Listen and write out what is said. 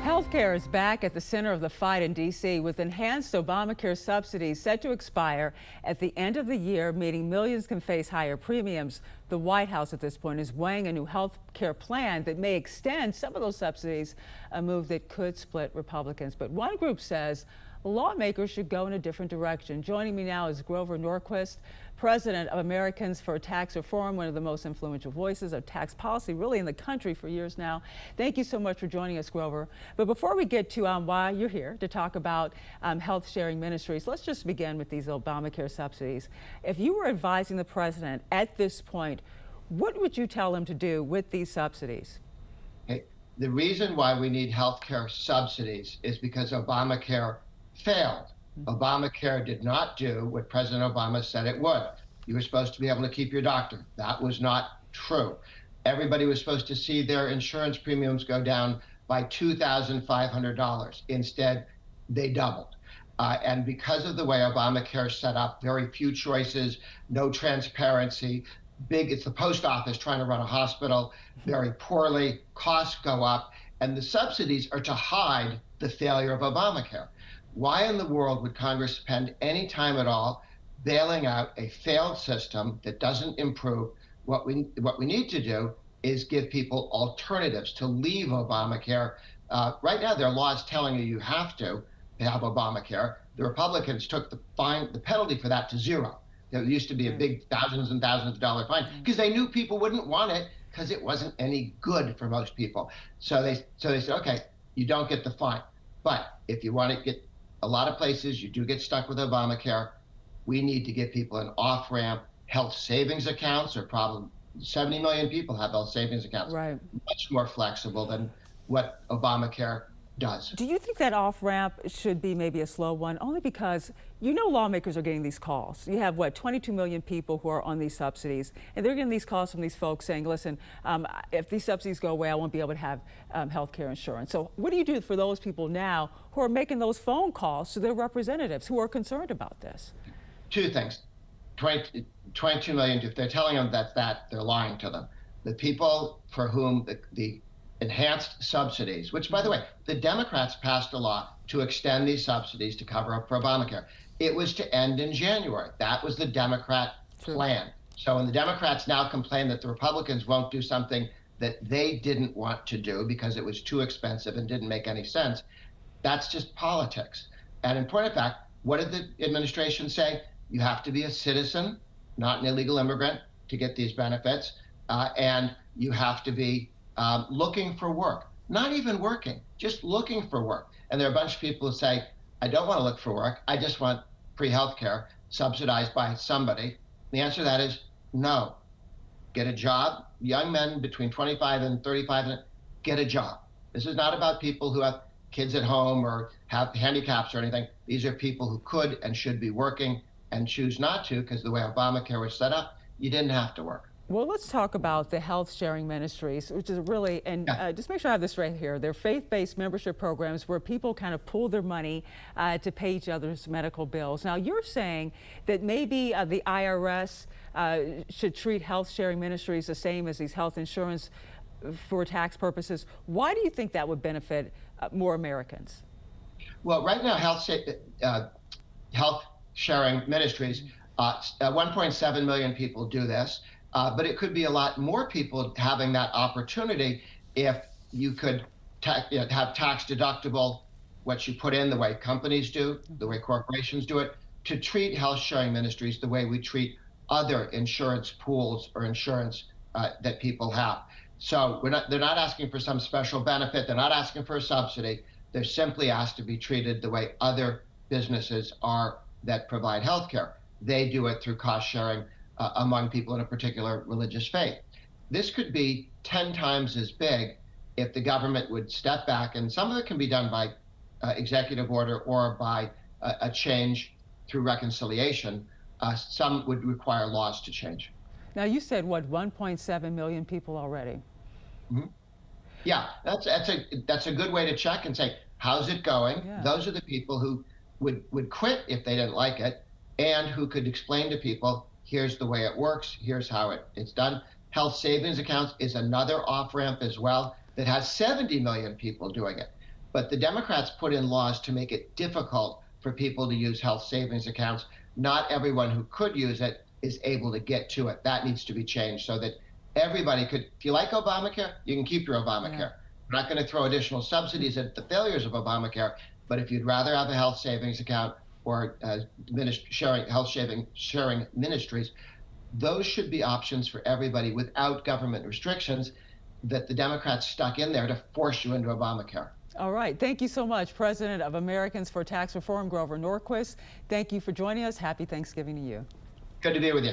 Healthcare is back at the center of the fight in D.C. with enhanced Obamacare subsidies set to expire at the end of the year, meaning millions can face higher premiums. The White House at this point is weighing a new health care plan that may extend some of those subsidies, a move that could split Republicans. But one group says lawmakers should go in a different direction. Joining me now is Grover Norquist, president of Americans for Tax Reform, one of the most influential voices of tax policy really in the country for years now. Thank you so much for joining us, Grover. But before we get to why you're here to talk about health sharing ministries, let's just begin with these Obamacare subsidies. If you were advising the president at this point, what would you tell him to do with these subsidies? Okay. The reason why we need health care subsidies is because Obamacare failed. Obamacare did not do what President Obama said it would. You were supposed to be able to keep your doctor. That was not true. Everybody was supposed to see their insurance premiums go down by $2,500. Instead, they doubled. And because of the way Obamacare is set up, very few choices, no transparency, it's the post office trying to run a hospital very poorly, costs go up, and the subsidies are to hide the failure of Obamacare. Why in the world would Congress spend any time at all bailing out a failed system that doesn't improve? What we need to do is give people alternatives to leave Obamacare. Right now, there are laws telling you have to have Obamacare. The Republicans took the penalty for that to zero. There used to be a big thousands and thousands of dollar fine because they knew people wouldn't want it because it wasn't any good for most people. So they said, okay, you don't get the fine. But if you want to get a lot of places, you do get stuck with Obamacare. We need to give people an off-ramp. Health savings accounts are probably 70 million people have health savings accounts. Right. Much more flexible than what Obamacare does. Do you think that off-ramp should be maybe a slow one? Only because you know lawmakers are getting these calls. You have, 22 million people who are on these subsidies, and they're getting these calls from these folks saying, listen, if these subsidies go away, I won't be able to have health care insurance. So what do you do for those people now who are making those phone calls to their representatives who are concerned about this? Two things. 22 million, if they're telling them that, they're lying to them. The people for whom the enhanced subsidies, which, by the way, the Democrats passed a law to extend these subsidies to cover up for Obamacare. It was to end in January. That was the Democrat plan. So when the Democrats now complain that the Republicans won't do something that they didn't want to do because it was too expensive and didn't make any sense, that's just politics. And in point of fact, what did the administration say? You have to be a citizen, not an illegal immigrant, to get these benefits, and you have to be looking for work, not even working, just looking for work. And there are a bunch of people who say, I don't want to look for work. I just want free health care subsidized by somebody. The answer to that is no. Get a job. Young men between 25 and 35, get a job. This is not about people who have kids at home or have handicaps or anything. These are people who could and should be working and choose not to because the way Obamacare was set up, you didn't have to work. Well, let's talk about the health sharing ministries, which is really, and just make sure I have this right here. They're faith-based membership programs where people kind of pool their money to pay each other's medical bills. Now, you're saying that maybe the IRS should treat health sharing ministries the same as these health insurance for tax purposes. Why do you think that would benefit more Americans? Well, right now, health sharing ministries, 1.7 million people do this. But it could be a lot more people having that opportunity if you could have tax deductible what you put in the way companies do, the way corporations do it, to treat health sharing ministries the way we treat other insurance pools or insurance that people have. So they're not asking for some special benefit. They're not asking for a subsidy. They're simply asked to be treated the way other businesses are that provide health care. They do it through cost sharing among people in a particular religious faith. This could be 10 times as big if the government would step back, and some of it can be done by executive order or by a change through reconciliation. Some would require laws to change. Now, you said, 1.7 million people already? Mm-hmm. Yeah, that's a good way to check and say, how's it going? Yeah. Those are the people who would quit if they didn't like it and who could explain to people, here's the way it works, here's how it's done. Health savings accounts is another off-ramp as well that has 70 million people doing it. But the Democrats put in laws to make it difficult for people to use health savings accounts. Not everyone who could use it is able to get to it. That needs to be changed so that everybody could, if you like Obamacare, you can keep your Obamacare. Yeah. We're not going to throw additional subsidies at the failures of Obamacare, but if you'd rather have a health savings account or sharing ministries, those should be options for everybody without government restrictions that the Democrats stuck in there to force you into Obamacare. All right. Thank you so much, President of Americans for Tax Reform, Grover Norquist. Thank you for joining us. Happy Thanksgiving to you. Good to be with you.